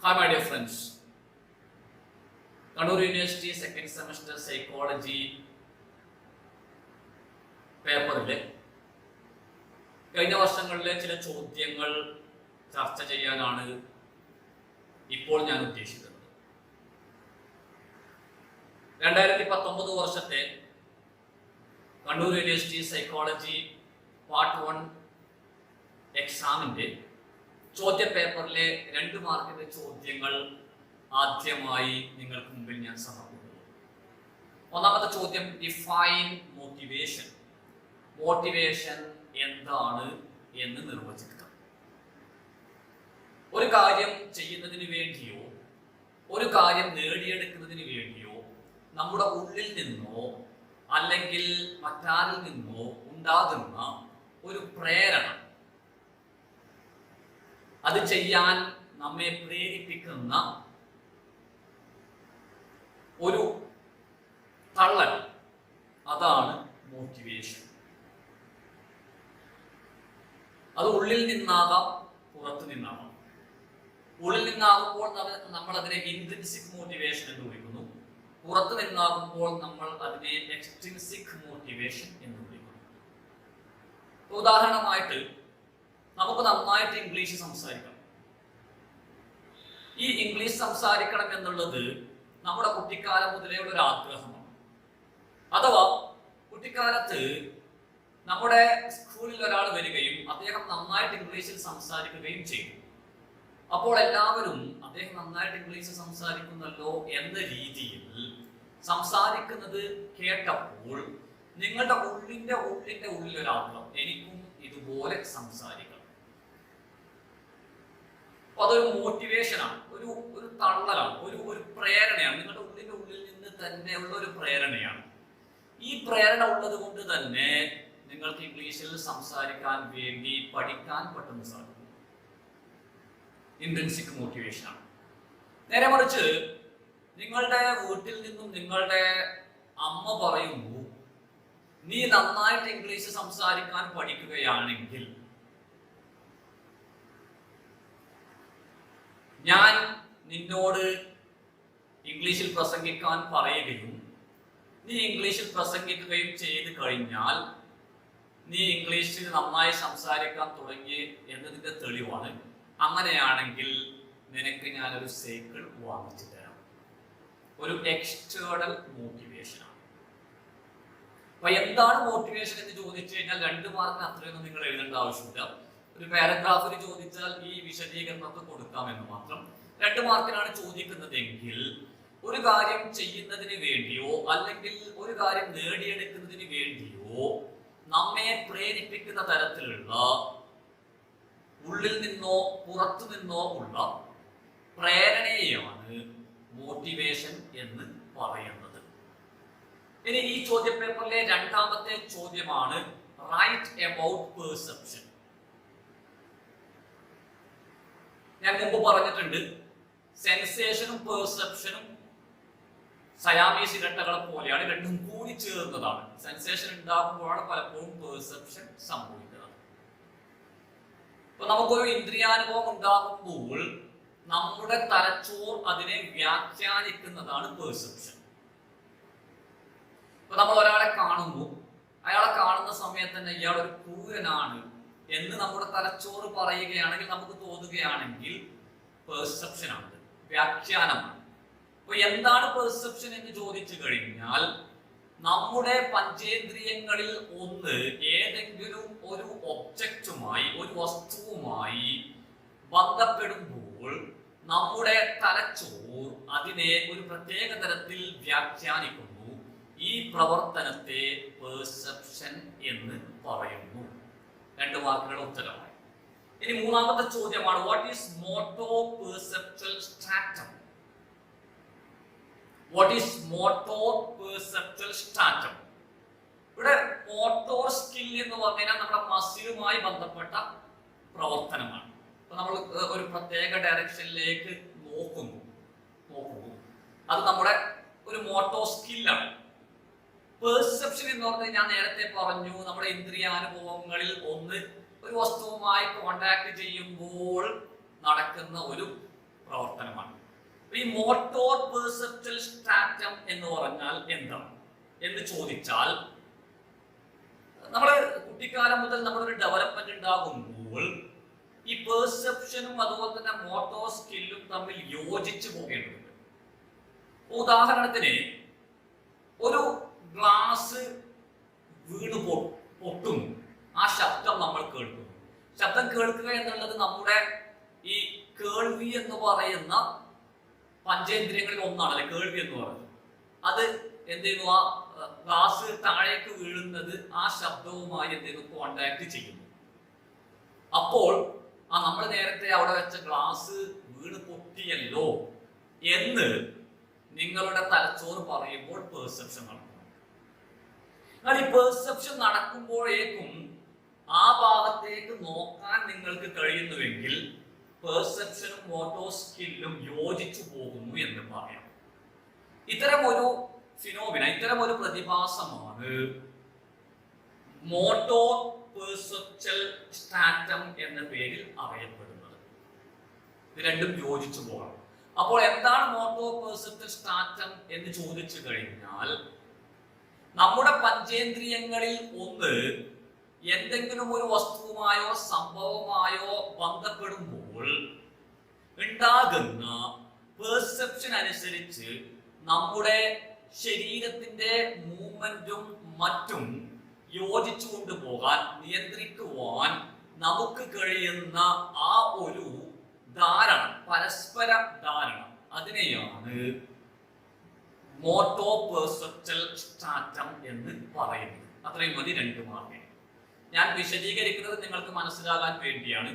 Hi, my dear friends. Kannur University second semester psychology പേപ്പറിലെ കഴിഞ്ഞ വർഷങ്ങളിലെ ചില ചോദ്യങ്ങൾ ചർച്ച ചെയ്യാനാണ് ഇപ്പോൾ ഞാൻ ഉദ്ദേശിക്കുന്നത്. 2019 വർഷത്തെ കണ്ണൂർ യൂണിവേഴ്സിറ്റി സൈക്കോളജി പാർട്ട് 1 എക്സാമിന്റെ ചോദ്യ പേപ്പറിലെ 2 മാർക്കിന്റെ ചോദ്യങ്ങൾ ആദ്യമായി നിങ്ങൾക്ക് മുമ്പിൽ ഞാൻ സമർപ്പിക്കുന്നു. ഒന്നാമത്തെ ചോദ്യം, ഡിഫൈൻ മോട്ടിവേഷൻ. മോട്ടിവേഷൻ എന്താണ് എന്ന് നിർവചിക്കുക. ഒരു കാര്യം ചെയ്യുന്നതിന് വേണ്ടിയോ ഒരു കാര്യം നേടിയെടുക്കുന്നതിന് വേണ്ടിയോ നമ്മുടെ ഉള്ളിൽ നിന്നോ അല്ലെങ്കിൽ മറ്റാരിൽ നിന്നോ ഉണ്ടാകുന്ന ഒരു പ്രേരണ, അത് ചെയ്യാൻ നമ്മെ പ്രേരിപ്പിക്കുന്ന ഒരു തള്ളൽ, അതാണ് മോട്ടിവേഷൻ. അത് ഉള്ളിൽ നിന്നാകാം, പുറത്തു നിന്നാകാം. ഉള്ളിൽ നിന്നാകുമ്പോൾ നമ്മൾ അതിനെ ഇൻട്രിൻസിക് മോട്ടിവേഷൻ എന്ന് വിളിക്കുന്നു. പുറത്തു നിന്നാകുമ്പോൾ നമ്മൾ അതിനെ എക്സ്ട്രിൻസിക് മോട്ടിവേഷൻ എന്ന് വിളിക്കുന്നു. ഉദാഹരണമായിട്ട് നമുക്ക് നന്നായിട്ട് ഇംഗ്ലീഷ് സംസാരിക്കാം. ഈ ഇംഗ്ലീഷ് സംസാരിക്കണം എന്നുള്ളത് നമ്മുടെ കുട്ടിക്കാലം മുതലേ ഉള്ള ഒരു ആഗ്രഹമാണ്. അഥവാ കുട്ടിക്കാലത്ത് നമ്മുടെ സ്കൂളിൽ ഒരാൾ വരികയും അദ്ദേഹം നന്നായിട്ട് ഇംഗ്ലീഷിൽ സംസാരിക്കുകയും ചെയ്തു. അപ്പോൾ എല്ലാവരും അദ്ദേഹം നന്നായിട്ട് ഇംഗ്ലീഷ് സംസാരിക്കുന്നല്ലോ എന്ന രീതിയിൽ സംസാരിക്കുന്നത് കേട്ടപ്പോൾ നിങ്ങളുടെ ഉള്ളിന്റെ ഉള്ളിലൊരാഗ്രഹം, എനിക്കും ഇതുപോലെ സംസാരിക്കണം. അതൊരു മോട്ടിവേഷനാണ്, ഒരു തള്ളലാണ്, ഒരു പ്രേരണയാണ്. നിങ്ങളുടെ ഉള്ളിൽ നിന്ന് തന്നെ ഉള്ള ഒരു പ്രേരണയാണ്. ഈ പ്രേരണ ഉള്ളത് കൊണ്ട് തന്നെ നിങ്ങൾക്ക് ഇംഗ്ലീഷിൽ സംസാരിക്കാൻ വേണ്ടി പഠിക്കാൻ പെട്ടെന്ന് സാധിക്കും. ഇൻട്രിൻസിക് മോട്ടിവേഷനാണ്. നേരെ മറിച്ച് നിങ്ങളുടെ വീട്ടിൽ നിന്നും നിങ്ങളുടെ അമ്മ പറയുന്നു, നീ നന്നായിട്ട് ഇംഗ്ലീഷ് സംസാരിക്കാൻ പഠിക്കുകയാണെങ്കിൽ ഞാൻ നിന്നോട് ഇംഗ്ലീഷിൽ പ്രസംഗിക്കാൻ പറയുകയും നീ ഇംഗ്ലീഷിൽ പ്രസംഗിക്കുകയും ചെയ്തു കഴിഞ്ഞാൽ നീ ഇംഗ്ലീഷിൽ നന്നായി സംസാരിക്കാൻ തുടങ്ങി എന്നതിന്റെ തെളിവാണ്. അങ്ങനെയാണെങ്കിൽ നിനക്ക് ഞാനൊരു സൈക്കിൾ വാങ്ങിച്ചു തരാം. ഒരു എക്സ്റ്റേണൽ മോട്ടിവേഷനാണ്. അപ്പൊ എന്താണ് മോട്ടിവേഷൻ എന്ന് ചോദിച്ചു കഴിഞ്ഞാൽ 2 മാർക്കിന് അത്രയൊന്നും നിങ്ങൾ എഴുതേണ്ട ആവശ്യമില്ല. ഒരു പാരഗ്രാഫിൽ ചോദിച്ചാൽ ഈ വിശദീകരണമൊക്കെ കൊടുക്കാമെന്ന് മാത്രം. 2 മാർക്കിനാണ് ചോദിക്കുന്നതെങ്കിൽ ഒരു കാര്യം ചെയ്യുന്നതിന് വേണ്ടിയോ അല്ലെങ്കിൽ ഒരു കാര്യം നേടിയെടുക്കുന്നതിന് വേണ്ടിയോ നമ്മെ പ്രേരിപ്പിക്കുന്ന തരത്തിലുള്ള ഉള്ളിൽ നിന്നോ പുറത്തു നിന്നോ ഉള്ള പ്രേരണയെയാണ് മോട്ടിവേഷൻ എന്ന് പറയുന്നത്. ഇനി ഈ ചോദ്യപേപ്പറിലെ 2ാമത്തെ ചോദ്യമാണ് റൈറ്റ് അബൌട്ട് പെർസെപ്ഷൻ. ഞാൻ മുമ്പ് പറഞ്ഞിട്ടുണ്ട്, സെൻസേഷനും പെർസെപ്ഷനും സയാമീസ് ഇരട്ടകളെ പോലെയാണ്, രണ്ടും കൂടി ചേർന്നതാണ്. സെൻസേഷൻ ഉണ്ടാകുമ്പോഴാണ് പലപ്പോഴും പെർസെപ്ഷൻ സംഭവിക്കുന്നത്. ഇപ്പൊ നമുക്കൊരു ഇന്ദ്രിയാനുഭവം ഉണ്ടാകുമ്പോൾ നമ്മുടെ തലച്ചോർ അതിനെ വ്യാഖ്യാനിക്കുന്നതാണ് പെർസെപ്ഷൻ. ഇപ്പൊ നമ്മൾ ഒരാളെ കാണുന്നു, അയാളെ കാണുന്ന സമയത്ത് തന്നെ ഇയാൾ ഒരു ക്രൂരനാണ് എന്ന് നമ്മുടെ തലച്ചോറ് പറയുകയാണെങ്കിൽ, നമുക്ക് തോന്നുകയാണെങ്കിൽ പെർസെപ്ഷൻ ആണ്, വ്യാഖ്യാനമാണ്. അപ്പൊ എന്താണ് പെർസെപ്ഷൻ എന്ന് ചോദിച്ചു കഴിഞ്ഞാൽ, നമ്മുടെ പഞ്ചേന്ദ്രിയങ്ങളിൽ ഒന്ന് ഏതെങ്കിലും ഒരു ഒബ്ജക്റ്റുമായി, ഒരു വസ്തുവുമായി ബന്ധപ്പെടുമ്പോൾ നമ്മുടെ തലച്ചോർ അതിനെ ഒരു പ്രത്യേക തരത്തിൽ വ്യാഖ്യാനിക്കുന്നു. ഈ പ്രവർത്തനത്തെ പെർസെപ്ഷൻ എന്ന് പറയുന്നു. 2 മാർക്കുകളുടെ ഉത്തരമായി. ഇനി 3ാമത്തെ ചോദ്യമാണ്, what is motor perceptual stratum? What is motor perceptual stratum? ഇവിടെ മോട്ടോർ സ്കിൽ എന്ന് പറഞ്ഞാൽ നമ്മുടെ മസിലുമായി ബന്ധപ്പെട്ട പ്രവർത്തനമാണ്. അപ്പൊ നമ്മൾ ഒരു പ്രത്യേക ഡയറക്ഷനിലേക്ക് നോക്കുന്നു, അത് നമ്മുടെ ഒരു മോട്ടോർ സ്കില്ലാണ്. പെർസെപ്ഷൻ എന്ന് പറഞ്ഞാൽ ഞാൻ നേരത്തെ പറഞ്ഞു, നമ്മുടെ ഇന്ദ്രിയാനുഭവങ്ങളിൽ ഒന്ന് ഒരു വസ്തുവുമായി കോണ്ടാക്ട് ചെയ്യുമ്പോൾ നടക്കുന്ന ഒരു പ്രവർത്തനമാണ്. ഈ മോട്ടോർ പെർസെപ്ച്വൽ സ്ട്രാറ്റം എന്ന് പറഞ്ഞാൽ എന്താണ് എന്ന് ചോദിച്ചാൽ, നമ്മൾ കുട്ടിക്കാലം മുതൽ നമ്മളൊരു ഡെവലപ്മെന്റ് ഉണ്ടാകുമ്പോൾ ഈ പെർസെപ്ഷനും അതുപോലെ തന്നെ മോട്ടോർ സ്കില്ലും തമ്മിൽ യോജിച്ചു പോകേണ്ടതുണ്ട്. ഉദാഹരണത്തിന് ഒരു ഗ്ലാസ് വീണ് പൊട്ടുന്നു, ആ ശബ്ദം നമ്മൾ കേൾക്കുന്നു. ശബ്ദം കേൾക്കുക എന്നുള്ളത് നമ്മുടെ ഈ കേൾവി എന്ന് പറയുന്ന പഞ്ചേന്ദ്രിയങ്ങളിൽ ഒന്നാണ്, അല്ലെ കേൾവി എന്ന് പറയുന്നത്. അത് എന്ത് ചെയ്യുന്നു, ആ ഗ്ലാസ് താഴേക്ക് വീഴുന്നത് ആ ശബ്ദവുമായി എന്ത് ചെയ്യുന്നു, കോണ്ടാക്ട് ചെയ്യുന്നു. അപ്പോൾ നമ്മൾ നേരത്തെ അവിടെ വെച്ച ഗ്ലാസ് വീണ് പൊട്ടിയല്ലോ എന്ന് നിങ്ങളുടെ തലച്ചോറ് പറയുമ്പോൾ പെർസെപ്ഷൻ നടക്കും. എന്നാൽ ഈ പെർസെപ്ഷൻ നടക്കുമ്പോഴേക്കും ആ ഭാഗത്തേക്ക് നോക്കാൻ നിങ്ങൾക്ക് കഴിയുന്നുവെങ്കിൽ പെർസെപ്ഷനും മോട്ടോർ സ്കില്ലും യോജിച്ചു പോകുന്നു എന്ന് പറയാം. ഇത്തരം ഒരു ഫിനോമിന, ഇത്തരം ഒരു പ്രതിഭാസമാണ് മോട്ടോർ പെർസെപ്ച്വൽ സ്ട്രാറ്റം എന്ന പേരിൽ അറിയപ്പെടുന്നത്. ഇത് രണ്ടും യോജിച്ചു പോകണം. അപ്പോൾ എന്താണ് മോട്ടോർ പെർസെപ്ച്വൽ സ്ട്രാറ്റം എന്ന് ചോദിച്ചു കഴിഞ്ഞാൽ, നമ്മുടെ പഞ്ചേന്ദ്രിയങ്ങളിൽ ഒന്ന് എന്തെങ്കിലും ഒരു വസ്തുവുമായോ സംഭവമായോ ബന്ധപ്പെടുമ്പോൾ ഉണ്ടാകുന്ന പെർസെപ്ഷൻ അനുസരിച്ച് നമ്മുടെ ശരീരത്തിന്റെ മൂവ്മെന്റും മറ്റും യോജിച്ചു കൊണ്ടുപോകാൻ, നിയന്ത്രിക്കുവാൻ നമുക്ക് കഴിയുന്ന ആ ഒരു ധാരണ, പരസ്പര ധാരണ, അതിനെയാണ് മോട്ടോർ പെർസെപ്ച്വൽ സ്ട്രാറ്റം എന്ന് പറയുന്നത്. അത്രയും മതി, 2 മാർക്ക്. ഞാൻ വിശദീകരിക്കുന്നത് നിങ്ങൾക്ക് മനസ്സിലാകാൻ വേണ്ടിയാണ്.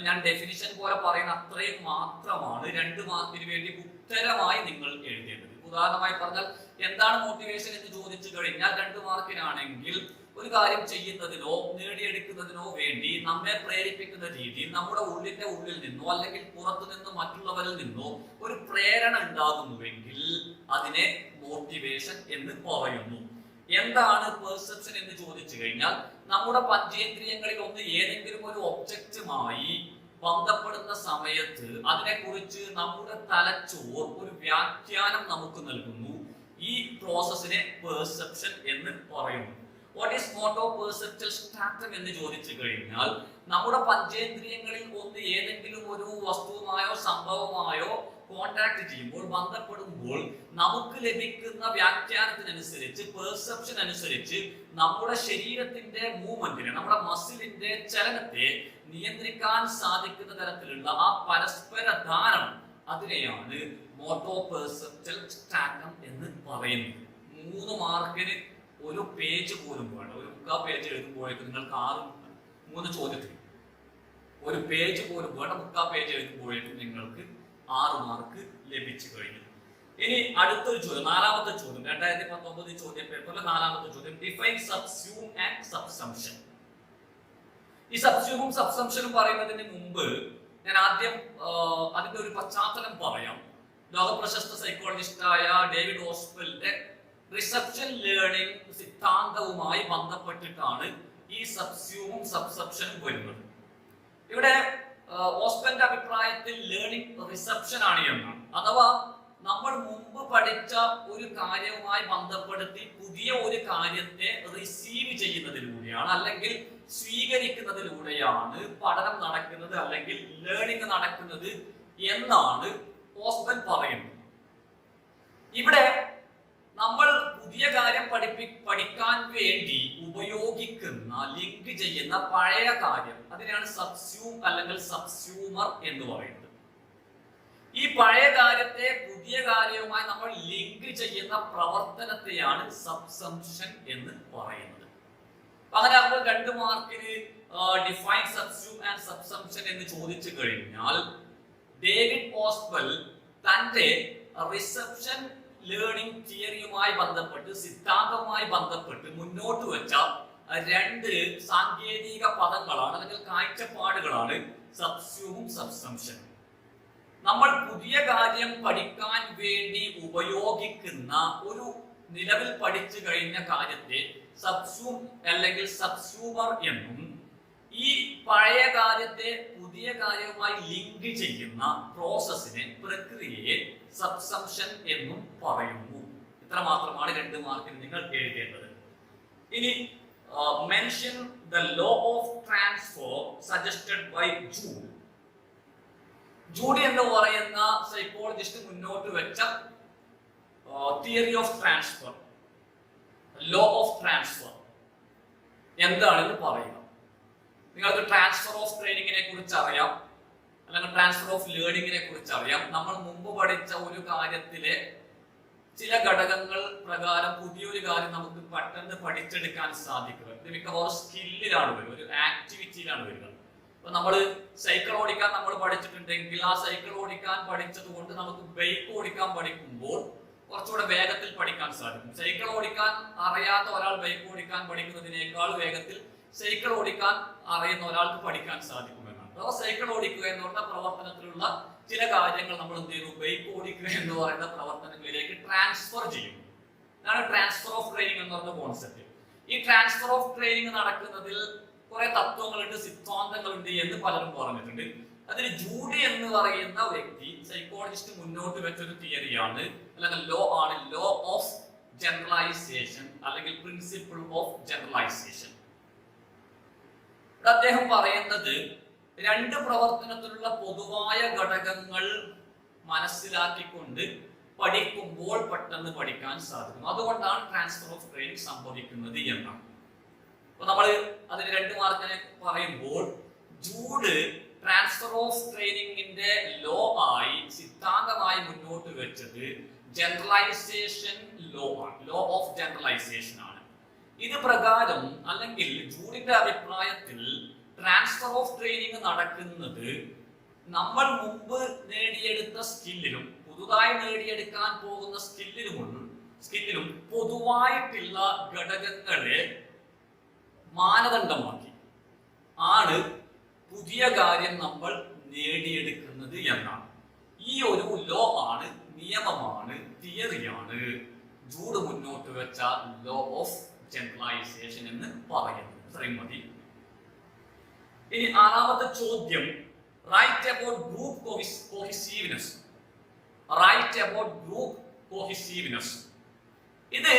ഞാൻ ഡെഫിനിഷൻ പോലെ പറയുന്ന അത്രയും മാത്രമാണ് 2 മാർക്കിന് വേണ്ടി ഉത്തരമായി നിങ്ങൾ എഴുതേണ്ടത്. ഉദാഹരണമായി പറഞ്ഞാൽ, എന്താണ് മോട്ടിവേഷൻ എന്ന് ചോദിച്ചു കഴിഞ്ഞാൽ 2 മാർക്കിനാണെങ്കിൽ ഒരു കാര്യം ചെയ്യുന്നതിനോ നേടിയെടുക്കുന്നതിനോ വേണ്ടി നമ്മെ പ്രേരിപ്പിക്കുന്ന രീതിയിൽ നമ്മുടെ ഉള്ളിന്റെ ഉള്ളിൽ നിന്നോ അല്ലെങ്കിൽ പുറത്തു നിന്ന് മറ്റുള്ളവരിൽ നിന്നോ ഒരു പ്രേരണ ഉണ്ടാകുന്നുവെങ്കിൽ അതിനെ മോട്ടിവേഷൻ എന്ന് പറയുന്നു. എന്താണ് പെർസെപ്ഷൻ എന്ന് ചോദിച്ചു കഴിഞ്ഞാൽ, നമ്മുടെ പഞ്ചേന്ദ്രിയങ്ങളിൽ ഒന്ന് ഏതെങ്കിലും ഒരു ഒബ്ജക്റ്റുമായി ബന്ധപ്പെടുന്ന സമയത്ത് അതിനെക്കുറിച്ച് നമ്മുടെ തലച്ചോർ ഒരു വ്യാഖ്യാനം നമുക്ക് നൽകുന്നു. ഈ പ്രോസസ്സിനെ പെർസെപ്ഷൻ എന്ന് പറയുന്നു. What is motor perceptual stratum എന്ന് ചോദിച്ചു കഴിഞ്ഞാൽ, നമ്മുടെ പഞ്ചേന്ദ്രിയങ്ങളിൽ ഒന്ന് ഏതെങ്കിലും ഒരു വസ്തുവുമായോ സംഭവമായോ കോണ്ടാക്ട് ചെയ്യുമ്പോൾ, ബന്ധപ്പെടുമ്പോൾ നമുക്ക് ലഭിക്കുന്ന വ്യാഖ്യാനത്തിനനുസരിച്ച്, പെർസെപ്ഷൻ അനുസരിച്ച് നമ്മുടെ ശരീരത്തിന്റെ മൂവ്മെന്റിനെ, നമ്മുടെ മസിലിന്റെ ചലനത്തെ നിയന്ത്രിക്കാൻ സാധിക്കുന്ന തരത്തിലുള്ള ആ പരസ്പര ധാരണ, അതിനെയാണ് മോട്ടോർ പെർസെപ്ച്വൽ സ്ട്രാറ്റം എന്ന് പറയുന്നത്. 3 മാർക്കിന് ഒരു പേജ് പോലും വേണ്ട. ഒരു 3/4 പേജ് എഴുതുമ്പോഴേക്കും നിങ്ങൾക്ക് 3 ചോദ്യത്തിന് ഒരു പേജ് പോലും വേണ്ട. 3/4 പേജ് എഴുതുമ്പോഴേക്കും നിങ്ങൾക്ക് 6 മാർക്ക് ലഭിച്ചു കഴിഞ്ഞു. ഇനി അടുത്തൊരു ചോദ്യം, 4ാമത്തെ ചോദ്യം, 2019 ചോദ്യ പേപ്പറിലെ 4ാമത്തെ ചോദ്യം, ഡിഫൈൻ സബ്സ്യൂം ആൻഡ് സബ്സംഷൻ. ഈ സബ്സ്യൂമും സബ്സംഷനും പറയുന്നതിന് മുമ്പ് ഞാൻ ആദ്യം അതിന്റെ ഒരു പശ്ചാത്തലം പറയാം. ലോകപ്രശസ്ത സൈക്കോളജിസ്റ്റായ ഡേവിഡ് ഓസ്വെൽന്റെ റിസപ്ഷൻ ലേണിംഗ് സിദ്ധാന്തവുമായി ബന്ധപ്പെട്ടിട്ടാണ് ഈ സബ്സ്യൂമും സബ്സംഷനും വരുന്നത്. ഇവിടെ ഓസ്വെൽന്റെ അഭിപ്രായത്തിൽ ലേണിംഗ് റിസപ്ഷൻ ആണ് എന്നാണ്. അഥവാ നമ്മൾ മുമ്പ് പഠിച്ച ഒരു കാര്യവുമായി ബന്ധപ്പെടുത്തി പുതിയ ഒരു കാര്യത്തെ റിസീവ് ചെയ്യുന്നതിലൂടെയാണ്, അല്ലെങ്കിൽ സ്വീകരിക്കുന്നതിലൂടെയാണ് പഠനം നടക്കുന്നത്, അല്ലെങ്കിൽ ലേണിംഗ് നടക്കുന്നത് എന്നാണ് ഓസ്വെൽ പറയുന്നത്. ഇവിടെ നമ്മൾ പുതിയ കാര്യം പഠിക്കാൻ വേണ്ടി ഉപയോഗിക്കുന്ന, ലിങ്ക് ചെയ്യുന്ന പഴയ കാര്യം, അതിനാണ് സബ്സ്യൂം അല്ലെങ്കിൽ സബ്സ്യൂമർ എന്ന് പറയുന്നത്. ഈ പഴയ കാര്യത്തെ പുതിയ കാര്യവുമായി നമ്മൾ ലിങ്ക് ചെയ്യുന്ന പ്രവർത്തനത്തെയാണ് സബ്സംഷൻ എന്ന് പറയുന്നത്. അങ്ങനെ അപ്പോൾ 2 മാർക്കിന് ഡിഫൈൻ സബ്സ്യൂം ആൻഡ് സബ്സംഷൻ എന്ന് ചോദിച്ചു കഴിഞ്ഞാൽ, ഡേവിഡ് ഓസ്വെൽ തന്റെ റിസപ്ഷൻ ലേണിംഗ് തിയറിയുമായി ബന്ധപ്പെട്ട്, സിദ്ധാന്തവുമായി ബന്ധപ്പെട്ട് മുന്നോട്ട് വെച്ച 2 സാങ്കേതിക പദങ്ങളാണ്, അല്ലെങ്കിൽ കാഴ്ചപ്പാടുകളാണ് സബ്സ്യൂമും സബ്സംഷനും. നമ്മൾ പുതിയ കാര്യം പഠിക്കാൻ വേണ്ടി ഉപയോഗിക്കുന്ന, ഒരു നിലവിൽ പഠിച്ചു കഴിഞ്ഞ കാര്യത്തെ സബ്സ്യൂം അല്ലെങ്കിൽ സബ്സ്യൂമർ എന്നും, ഈ പഴയ കാര്യത്തെ പുതിയ കാര്യവുമായി ലിങ്ക് ചെയ്യുന്ന പ്രോസസ്സിനെ, പ്രക്രിയയെ സബ്സംഷൻ എന്നും പറയുന്നു. ഇത്ര മാത്രമാണ് 2 മാർക്കിന് നിങ്ങൾ എഴുതേണ്ടത്. ഇനി mention the law of transfer suggested by Judd. Judd എന്ന് പറയുന്ന സൈക്കോളജിസ്റ്റ് മുന്നോട്ട് വെച്ച theory of transfer, law of transfer എന്താണെന്ന് പറയുക. നിങ്ങൾക്ക് ട്രാൻസ്ഫർ ഓഫ് ട്രെയിനിങ്ങിനെ കുറിച്ച് അറിയാം, അല്ലെങ്കിൽ ട്രാൻസ്ഫർ ഓഫ് ലേണിങ്ങിനെ കുറിച്ച് അറിയാം. നമ്മൾ മുമ്പ് പഠിച്ച ഒരു കാര്യത്തിലെ ചില ഘടകങ്ങൾ പ്രകാരം പുതിയൊരു കാര്യം നമുക്ക് പെട്ടെന്ന് പഠിച്ചെടുക്കാൻ സാധിക്കുക. ഇത് മിക്കവാറും സ്കില്ലിലാണ് വരിക, ഒരു ആക്ടിവിറ്റിയിലാണ് വരിക. ഇപ്പൊ നമ്മൾ സൈക്കിൾ ഓടിക്കാൻ നമ്മൾ പഠിച്ചിട്ടുണ്ടെങ്കിൽ ആ സൈക്കിൾ ഓടിക്കാൻ പഠിച്ചത് കൊണ്ട് നമുക്ക് ബൈക്ക് ഓടിക്കാൻ പഠിക്കുമ്പോൾ കുറച്ചുകൂടെ വേഗത്തിൽ പഠിക്കാൻ സാധിക്കും. സൈക്കിൾ ഓടിക്കാൻ അറിയാത്ത ഒരാൾ ബൈക്ക് ഓടിക്കാൻ പഠിക്കുന്നതിനേക്കാൾ വേഗത്തിൽ സൈക്കിൾ ഓടിക്കാൻ അറിയുന്ന ഒരാൾക്ക് പഠിക്കാൻ സാധിക്കുമെന്നാണ്. അഥവാ സൈക്കിൾ ഓടിക്കുക എന്ന് പറഞ്ഞ പ്രവർത്തനത്തിലുള്ള ചില കാര്യങ്ങൾ നമ്മൾ എന്ത് ചെയ്യുന്നു, ബൈക്ക് ഓടിക്കുക എന്ന് പറയുന്ന പ്രവർത്തനങ്ങളിലേക്ക് ട്രാൻസ്ഫർ ചെയ്യും. ഇതാണ് ട്രാൻസ്ഫർ ഓഫ് ട്രെയിനിങ് എന്ന് പറയുന്ന കോൺസെപ്റ്റ്. ഈ ട്രാൻസ്ഫർ ഓഫ് ട്രെയിനിങ് നടക്കുന്നതിൽ കുറെ തത്വങ്ങളുണ്ട്, സിദ്ധാന്തങ്ങളുണ്ട് എന്ന് പലരും പറഞ്ഞിട്ടുണ്ട്. അതിൽ ജൂഡി എന്ന് പറയുന്ന വ്യക്തി, സൈക്കോളജിസ്റ്റ് മുന്നോട്ട് വെച്ചൊരു തിയറിയാണ്, അല്ലെങ്കിൽ ലോ ആണ്, ലോ ഓഫ് ജനറലൈസേഷൻ അല്ലെങ്കിൽ പ്രിൻസിപ്പിൾ ഓഫ് ജനറലൈസേഷൻ. അദ്ദേഹം പറയുന്നത് 2 പ്രവർത്തനത്തിലുള്ള പൊതുവായ ഘടകങ്ങൾ മനസ്സിലാക്കിക്കൊണ്ട് പഠിക്കുമ്പോൾ പെട്ടെന്ന് പഠിക്കാൻ സാധിക്കും. അതുകൊണ്ടാണ് ട്രാൻസ്ഫർ ഓഫ് ട്രെയിനിങ് സംഭവിക്കുന്നത് എന്നാണ്. അപ്പൊ നമ്മൾ അതിന് 2 മാർക്കിനെ പറയുമ്പോൾ ജൂഡ് ട്രാൻസ്ഫർ ഓഫ് ട്രെയിനിങ്ങിന്റെ ലോ ആയി സിദ്ധാന്തമായി മുന്നോട്ട് വെച്ചത് ജനറലൈസേഷൻ ലോ ആണ്, ലോ ഓഫ് ജനറലൈസേഷൻ ആണ്. ഇത് പ്രകാരം, അല്ലെങ്കിൽ ജൂഡിന്റെ അഭിപ്രായത്തിൽ ട്രാൻസ്ഫർ ഓഫ് ട്രെയിനിങ് നടക്കുന്നത് നമ്മൾ മുമ്പ് നേടിയെടുത്ത സ്കില്ലിലും പുതുതായി നേടിയെടുക്കാൻ പോകുന്ന സ്കില്ലിലും പൊതുവായിട്ടുള്ള ഘടകങ്ങളെ മാനദണ്ഡമാക്കി ആണ് പുതിയ കാര്യം നമ്മൾ നേടിയെടുക്കുന്നത് എന്നാണ്. ഈ ഒരു ലോ ആണ്, നിയമമാണ്, തിയറിയാണ് ജൂഡ് മുന്നോട്ട് വെച്ച ലോ ഓഫ് ജനറലൈസേഷൻ എന്ന് പറയുന്നത്. ഇത്രയും മതി. ഇനി 6ാമത്തെ ചോദ്യം, right about group cohesiveness. Right about group cohesiveness. ഇത്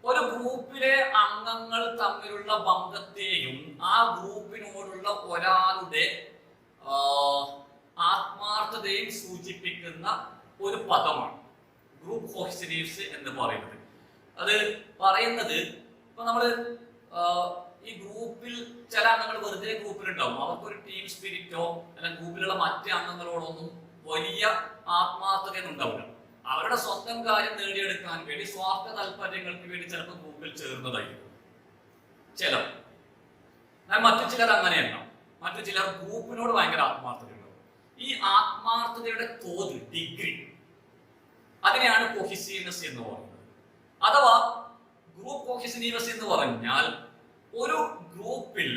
ഒരു ഗ്രൂപ്പിലെ അംഗങ്ങൾ തമ്മിലുള്ള ബന്ധത്തെയും ആ ഗ്രൂപ്പിനോടുള്ള ഒരാളുടെ ആത്മാർത്ഥതയും സൂചിപ്പിക്കുന്ന ഒരു പദമാണ് ഗ്രൂപ്പ് കോഹെസീവ്നെസ് എന്ന് പറയുന്നത്. അത് പറയുന്നത്, ഇപ്പൊ നമ്മള് ഈ ഗ്രൂപ്പിൽ ചില അംഗങ്ങൾ വെറുതെ ഗ്രൂപ്പിലുണ്ടാവും, അവർക്കൊരു ടീം സ്പിരിറ്റോ അല്ലെങ്കിൽ ഗ്രൂപ്പിലുള്ള മറ്റു അംഗങ്ങളോടൊന്നും വലിയ ആത്മാർത്ഥതയൊന്നും ഉണ്ടാവില്ല. അവരുടെ സ്വന്തം കാര്യം നേടിയെടുക്കാൻ വേണ്ടി, സ്വാർത്ഥ താല്പര്യങ്ങൾക്ക് വേണ്ടി ചിലപ്പോൾ ഗ്രൂപ്പിൽ ചേർന്നതായിരിക്കും ചിലർ. മറ്റു ചിലർ അങ്ങനെയല്ല, മറ്റു ചിലർ ഗ്രൂപ്പിനോട് ഭയങ്കര ആത്മാർത്ഥതയുണ്ടാവും. ഈ ആത്മാർത്ഥതയുടെ തോത്, ഡിഗ്രി, അതിനെയാണ് കോഹെസീവ്നെസ് എന്ന് പറയുന്നത്. അഥവാ ഗ്രൂപ്പ് കോഹെസീവ്നെസ് എന്ന് പറഞ്ഞാൽ ഒരു ഗ്രൂപ്പിൽ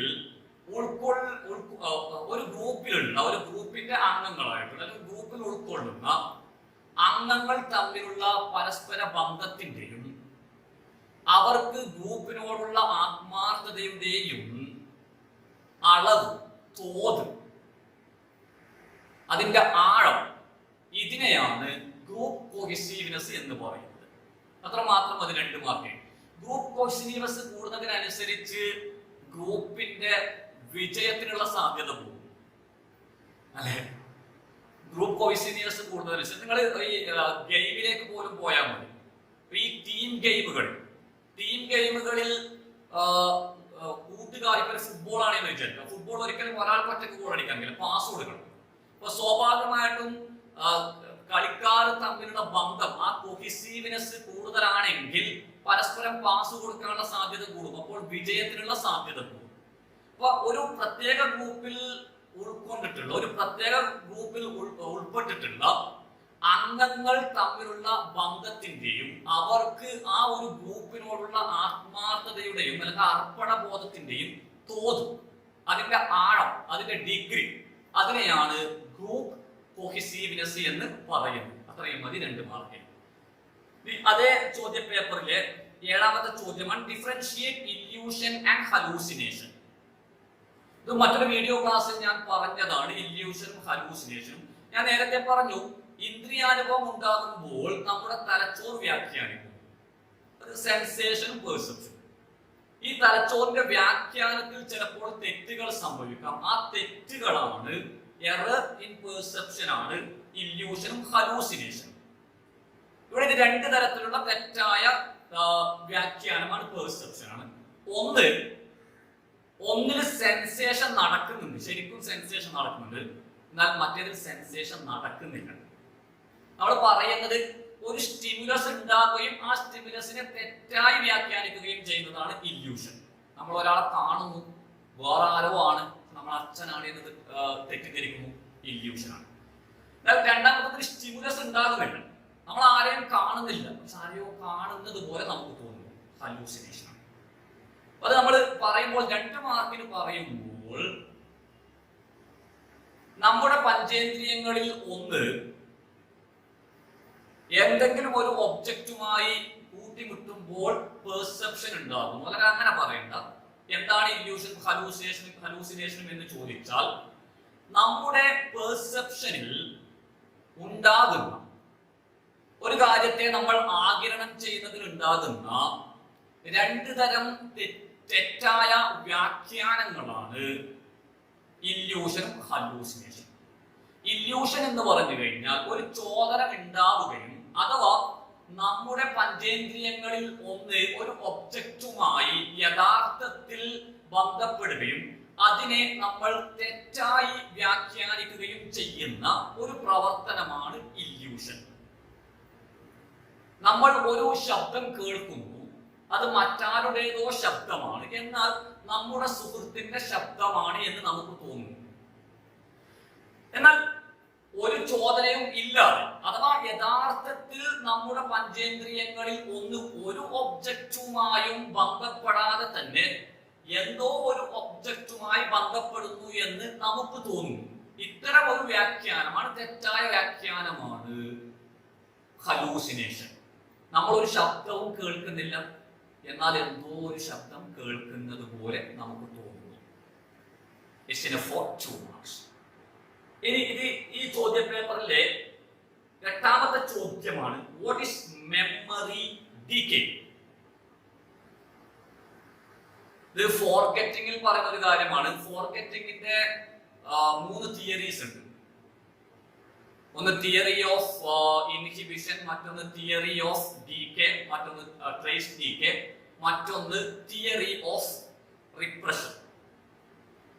ഒരു ഗ്രൂപ്പിന്റെ അംഗങ്ങളായിട്ടുള്ള, അല്ലെങ്കിൽ ഗ്രൂപ്പിൽ ഉൾക്കൊള്ളുന്ന അംഗങ്ങൾ തമ്മിലുള്ള പരസ്പര ബന്ധത്തിന്റെയും അവർക്ക് ഗ്രൂപ്പിനോടുള്ള ആത്മാർത്ഥതയുടെയും അളവ്, തോത്, അതിന്റെ ആഴം, ഇതിനെയാണ് ഗ്രൂപ്പ് കോഹെസീവ്നെസ് എന്ന് പറയുന്നത്. അത്രമാത്രം അത് 2 മാർക്ക്. ഗ്രൂപ്പ് കോഹെസീവ്നെസ് കൂടുന്നതിനനുസരിച്ച് ഗ്രൂപ്പിന്റെ വിജയത്തിനുള്ള സാധ്യത കൂടും, അല്ലെ? ഗ്രൂപ്പ് കോഹെസീവ്നെസ് കൂടുന്നതനുസരിച്ച് നിങ്ങൾ ഈ ഗെയിമിലേക്ക് പോലും പോയാൽ മതി. ഈ ടീം ഗെയിമുകളിൽ കൂട്ടുകാർ, ഇപ്പൊ ഫുട്ബോൾ ആണെന്ന് വിചാരിക്കുക, ഫുട്ബോൾ ഒരിക്കലും ഒരാൾക്ക് ഒറ്റയ്ക്ക് ഗോൾ അടിക്കാൻ കഴിയില്ല, പാസ് കൊടുക്കണം. അപ്പൊ സ്വാഭാവികമായിട്ടും കളിക്കാർ തമ്മിലുള്ള ബന്ധം, ആ കോഹെസീവ്നെസ് കൂടുതലാണെങ്കിൽ പരസ്പരം പാസ് കൊടുക്കാനുള്ള സാധ്യത കൂടും, അപ്പോൾ വിജയത്തിനുള്ള സാധ്യത കൂടും. അപ്പൊ ഒരു പ്രത്യേക ഗ്രൂപ്പിൽ ഉൾപ്പെട്ടിട്ടുള്ള അംഗങ്ങൾ തമ്മിലുള്ള ബന്ധത്തിന്റെയും അവർക്ക് ആ ഒരു ഗ്രൂപ്പിനോടുള്ള ആത്മാർത്ഥതയുടെയും അല്ലെങ്കിൽ അർപ്പണബോധത്തിന്റെയും തോത്, അതിന്റെ ആഴം, അതിന്റെ ഡിഗ്രി, അതിനെയാണ് ഗ്രൂപ്പ് കോഹെസീവ്നെസ് എന്ന് പറയുന്നത്. അത്രയും മതി 2 മാർക്ക്. അതേ ചോദ്യ പേപ്പറിലെ 7ാമത്തെ ചോദ്യമാണ് ഡിഫറൻഷിയേറ്റ് ഇല്യൂഷൻ ആൻഡ് ഹലൂസിനേഷൻ. ഇത് മറ്റൊരു വീഡിയോ ക്ലാസ്സിൽ ഞാൻ പറഞ്ഞതാണ്, ഇല്യൂഷനും ഹലൂസിനേഷനും. ഞാൻ നേരത്തെ പറഞ്ഞു, ഇന്ദ്രിയാനുഭവം ഉണ്ടാകുമ്പോൾ നമ്മുടെ തലച്ചോർ വ്യാഖ്യാനിക്കും, അത് സെൻസേഷൻ പെർസെപ്ഷൻ. ഈ തലച്ചോറിന്റെ വ്യാഖ്യാനത്തിൽ ചിലപ്പോൾ തെറ്റുകൾ സംഭവിക്കാം. ആ തെറ്റുകളാണ്, എറർ ഇൻ പെർസെപ്ഷൻ ആണ് ഇല്യൂഷനും ഹലൂസിനേഷനും. ഇവിടെ ഇത് രണ്ട് തരത്തിലുള്ള തെറ്റായ വ്യാഖ്യാനമാണ്, പെർസെപ്ഷൻ ആണ്. ഒന്നിൽ സെൻസേഷൻ നടക്കുന്നുണ്ട്, ശരിക്കും സെൻസേഷൻ നടക്കുന്നുണ്ട്, എന്നാൽ മറ്റേതിൽ സെൻസേഷൻ നടക്കുന്നില്ല. നമ്മൾ പറയുന്നത് ഒരു സ്റ്റിമുലസ് ഉണ്ടാകുകയും ആ സ്റ്റിമുലസിനെ തെറ്റായി വ്യാഖ്യാനിക്കുകയും ചെയ്യുന്നതാണ് ഇല്യൂഷൻ. നമ്മൾ ഒരാളെ കാണുന്നു, വേറെ ആരോ ആണ്, നമ്മൾ അച്ഛനാണ് എന്ന് തെറ്റിദ്ധരിക്കുന്നു, ഇല്യൂഷനാണ്. എന്നാൽ രണ്ടാമത്തെ സ്റ്റിമുലസ് ഉണ്ടാകുന്നില്ല, നമ്മൾ ആരെയും കാണുന്നില്ല, പക്ഷെ ആരെയോ കാണുന്നത് പോലെ നമുക്ക് തോന്നുന്നു, ഹലൂസിനേഷൻ ആണ്. അത് നമ്മൾ പറയുമ്പോൾ 2 മാർക്കിന് പറയുമ്പോൾ നമ്മുടെ പഞ്ചേന്ദ്രിയങ്ങളിൽ ഒന്ന് എന്തെങ്കിലും ഒരു ഒബ്ജക്റ്റുമായി കൂട്ടിമുട്ടുമ്പോൾ പെർസെപ്ഷൻ ഉണ്ടാകും. അല്ലെങ്കിൽ അങ്ങനെ പറയണ്ട. എന്താണ് ഇല്യൂഷൻ ഹലൂസിനേഷനും എന്ന് ചോദിച്ചാൽ, നമ്മുടെ പെർസെപ്ഷനിൽ ഉണ്ടാകുന്ന ഒരു കാര്യത്തെ നമ്മൾ ആഗിരണം ചെയ്യുന്നതിൽ ഉണ്ടാകുന്ന 2 തരം തെറ്റായ വ്യാഖ്യാനങ്ങളാണ് ഇല്യൂഷനും ഹലൂസിനേഷനും. ഇല്യൂഷൻ എന്ന് പറഞ്ഞു കഴിഞ്ഞാൽ ഒരു ചോദനം ഉണ്ടാവുകയും, അഥവാ നമ്മുടെ പഞ്ചേന്ദ്രിയങ്ങളിൽ ഒന്ന് ഒരു ഒബ്ജക്റ്റുമായി യഥാർത്ഥത്തിൽ ബന്ധപ്പെടുകയും അതിനെ നമ്മൾ തെറ്റായി വ്യാഖ്യാനിക്കുകയും ചെയ്യുന്ന ഒരു പ്രവർത്തനമാണ് ഇല്യൂഷൻ. നമ്മൾ ഒരു ശബ്ദം കേൾക്കുന്നു, അത് മറ്റാരുടേതോ ശബ്ദമാണ്, എന്നാൽ നമ്മുടെ സുഹൃത്തിന്റെ ശബ്ദമാണ് എന്ന് നമുക്ക് തോന്നുന്നു. എന്നാൽ ഒരു ചോദനയും ഇല്ലാതെ, അഥവാ യഥാർത്ഥത്തിൽ നമ്മുടെ പഞ്ചേന്ദ്രിയങ്ങളിൽ ഒന്ന് ഒരു ഒബ്ജക്റ്റുമായും ബന്ധപ്പെടാതെ തന്നെ എന്തോ ഒരു ഒബ്ജക്റ്റുമായി ബന്ധപ്പെടുന്നു എന്ന് നമുക്ക് തോന്നുന്നു. ഇത്തരം ഒരു വ്യാഖ്യാനമാണ്, തെറ്റായ വ്യാഖ്യാനമാണ് ഹലൂസിനേഷൻ. നമ്മൾ ഒരു ശബ്ദവും കേൾക്കുന്നില്ല, എന്നാൽ എന്തോ ഒരു ശബ്ദം കേൾക്കുന്നത് പോലെ നമുക്ക് തോന്നുന്നു. for 2 marks. ഇനി ഈ ചോദ്യ പേപ്പറിലെ 8ാമത്തെ ചോദ്യമാണ്, വാട്ട് ഈസ് മെമ്മറി ഡീകേ? ഇത് ഫോർഗെറ്റിംഗിൽ പറയുന്ന ഒരു കാര്യമാണ്. ഫോർഗെറ്റിംഗിന്റെ 3 തിയറീസ് ഉണ്ട്. ഒന്ന് തിയറി ഓഫ് ഇൻഹിബിഷൻ, മറ്റൊന്ന് തിയറി ഓഫ് ഡീകേ, മറ്റൊന്ന് ട്രേസ് ഡീകേ, മറ്റൊന്ന് തിയറി ഓഫ് റിപ്രഷൻ.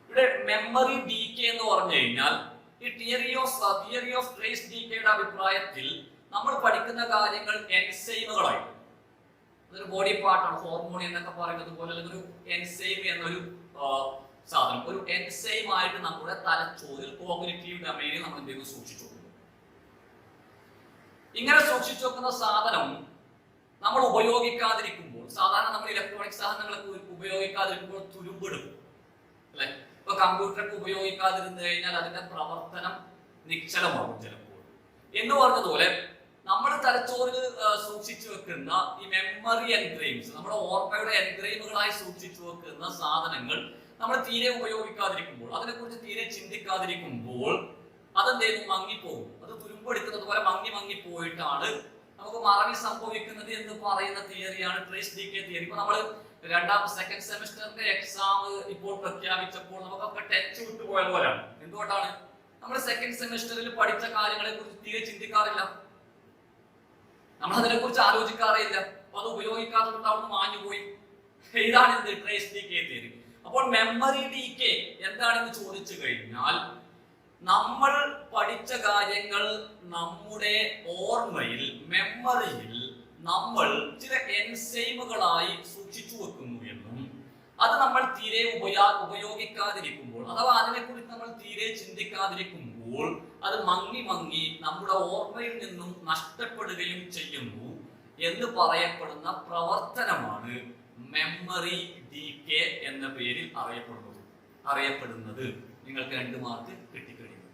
ഇവിടെ മെമ്മറി ഡീകേ എന്ന് പറഞ്ഞു കഴിഞ്ഞാൽ, ഈ തിയറി ഓഫ് ട്രേസ് ഡീകേയുടെ അഭിപ്രായത്തിൽ നമ്മൾ പഠിക്കുന്ന കാര്യങ്ങൾ എൻസൈമുകളായിട്ട്, അതൊരു ബോഡി പാർട്ടാണ്, ഹോർമോൺ എന്നൊക്കെ പറയുന്നത് പോലെ, അല്ലെങ്കിൽ ഒരു എൻസൈം എന്നൊരു സാധനം, ഒരു എൻസൈം ആയിട്ട് നമ്മുടെ തലച്ചോറിൽ കോഗ്നിറ്റീവ് ഡൊമൈനിൽ നമ്മൾ എന്തെങ്കിലും സൂക്ഷിച്ചു. ഇങ്ങനെ സൂക്ഷിച്ചു വെക്കുന്ന സാധനം നമ്മൾ ഉപയോഗിക്കാതിരിക്കുമ്പോൾ, സാധാരണ നമ്മൾ ഇലക്ട്രോണിക് സാധനങ്ങളൊക്കെ ഉപയോഗിക്കാതിരിക്കുമ്പോൾ തുരുമ്പിടും, അല്ലെ? ഇപ്പൊ കമ്പ്യൂട്ടറൊക്കെ ഉപയോഗിക്കാതിരുന്നു കഴിഞ്ഞാൽ അതിന്റെ പ്രവർത്തനം നിശ്ചലമാകും ചിലപ്പോൾ. എന്ന് പറഞ്ഞതുപോലെ നമ്മൾ തലച്ചോറിൽ സൂക്ഷിച്ചു വെക്കുന്ന ഈ മെമ്മറി എൻഗ്രൈംസ്, നമ്മുടെ ഓർമ്മയുടെ എൻഗ്രൈമുകളായി സൂക്ഷിച്ചു വെക്കുന്ന സാധനങ്ങൾ നമ്മൾ തീരെ ഉപയോഗിക്കാതിരിക്കുമ്പോൾ, അതിനെക്കുറിച്ച് തീരെ ചിന്തിക്കാതിരിക്കുമ്പോൾ അതെന്ത് ചെയ്യുന്നു? മങ്ങിപ്പോകും. അത് തുരുമ്പെടുക്കുന്നത് പോലെ മങ്ങി പോയിട്ടാണ് നമുക്ക് മറവി സംഭവിക്കുന്നത് എന്ന് പറയുന്ന തിയറിയാണ് ട്രേസ് ഡീകേ തിയറി. ഇപ്പൊ നമ്മൾ സെക്കൻഡ് സെമസ്റ്ററിന്റെ എക്സാം ഇപ്പോൾ പ്രഖ്യാപിച്ചപ്പോൾ നമുക്കൊക്കെ ടച്ച് വിട്ടു പോയ പോലെയാണ്. എന്തുകൊണ്ടാണ്? നമ്മൾ സെക്കൻഡ് സെമസ്റ്ററിൽ പഠിച്ച കാര്യങ്ങളെ കുറിച്ച് തീരെ ചിന്തിക്കാറില്ല, നമ്മൾ അതിനെ കുറിച്ച് ആലോചിക്കാറില്ല. അപ്പൊ അത് ഉപയോഗിക്കാത്തതുകൊണ്ട് അവിടെ മാഞ്ഞുപോയി. ഇതാണ് എന്ത്? Trace decay theory. അപ്പോൾ മെമ്മറി ഡീകേ എന്താണെന്ന് ചോദിച്ചു കഴിഞ്ഞാൽ, നമ്മൾ പഠിച്ച കാര്യങ്ങൾ നമ്മുടെ ഓർമ്മയിൽ, മെമ്മറിയിൽ നമ്മൾ ചില എൻസൈമുകളായി സൂക്ഷിച്ചു വെക്കുന്നു എന്നും, അത് നമ്മൾ തീരെ ഉപയോഗിക്കാതിരിക്കുമ്പോൾ, അഥവാ അതിനെക്കുറിച്ച് നമ്മൾ തീരെ ചിന്തിക്കാതിരിക്കുമ്പോൾ അത് മങ്ങി നമ്മുടെ ഓർമ്മയിൽ നിന്നും നഷ്ടപ്പെടുകയും ചെയ്യുന്നു എന്ന് പറയപ്പെടുന്ന പ്രവർത്തനമാണ് മെമ്മറി ഡീകേ എന്ന പേരിൽ അറിയപ്പെടുന്നത്. നിങ്ങൾക്ക് 2 മാർക്ക് കിട്ടിക്കഴിഞ്ഞു.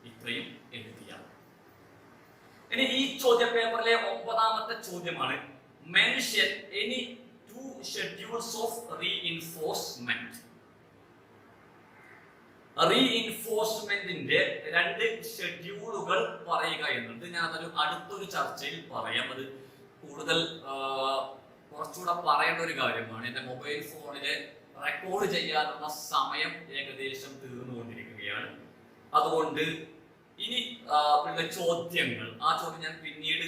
ഇത്രയും എഴുതിയാൽ. ഇനി ഈ ചോദ്യ പേപ്പറിലെ 9ാമത്തെ ചോദ്യമാണ്, mention any 2 schedules of reinforcement. റീഇൻഫോഴ്സ്മെന്റിന്റെ 2 ഷെഡ്യൂളുകൾ പറയുക എന്നുണ്ട്. ഞാൻ അതൊരു അടുത്തൊരു ചർച്ചയിൽ പറയാം. അത് കൂടുതൽ കുറച്ചുകൂടെ പറയേണ്ട ഒരു കാര്യമാണ്. എന്റെ മൊബൈൽ ഫോണില് റെക്കോർഡ് ചെയ്യാനുള്ള സമയം ഏകദേശം തീർന്നുകൊണ്ടിരിക്കുകയാണ്. അതുകൊണ്ട് ഇനി ഉള്ള ചോദ്യങ്ങൾ, ആ ചോദ്യം ഞാൻ പിന്നീട്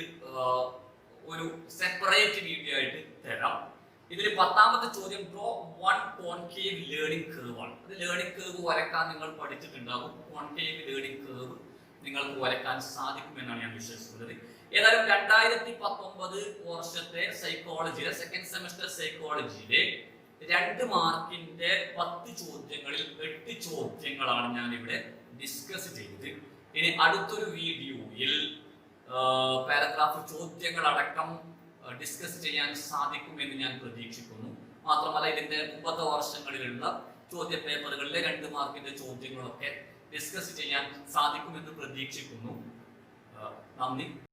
ഒരു സെപ്പറേറ്റ് വീഡിയോ ആയിട്ട് തരാം. ഇതിൽ 10ാമത്തെ ചോദ്യം draw one concave learning curve ആണ്. അത് ലേണിംഗ് കർവ് വരക്കാൻ നിങ്ങൾ പഠിച്ചിട്ടുണ്ടാകും. കോൺകേവ് ലേണിംഗ് കർവ് നിങ്ങൾക്ക് വരക്കാൻ സാധിക്കുമെന്നാണ് ഞാൻ വിശ്വസിക്കുന്നത്. ഏതായാലും 2019 വർഷത്തെ സൈക്കോളജിയിലെ സെക്കൻഡ് സെമസ്റ്റർ സൈക്കോളജിയിലെ 2 മാർക്കിന്റെ 10 ചോദ്യങ്ങളിൽ 8 ചോദ്യങ്ങളാണ് ഞാൻ ഇവിടെ ഡിസ്കസ് ചെയ്തത്. ഇനി അടുത്തൊരു വീഡിയോയിൽ പാരഗ്രാഫ് ചോദ്യങ്ങളടക്കം ഡിസ്കസ് ചെയ്യാൻ സാധിക്കുമെന്ന് ഞാൻ പ്രതീക്ഷിക്കുന്നു. മാത്രമല്ല ഇതിന്റെ മുമ്പത്തെ വർഷങ്ങളിലുള്ള ചോദ്യ പേപ്പറുകളിലെ 2 മാർക്കിന്റെ ചോദ്യങ്ങളൊക്കെ ഡിസ്കസ് ചെയ്യാൻ സാധിക്കുമെന്ന് പ്രതീക്ഷിക്കുന്നു. നന്ദി.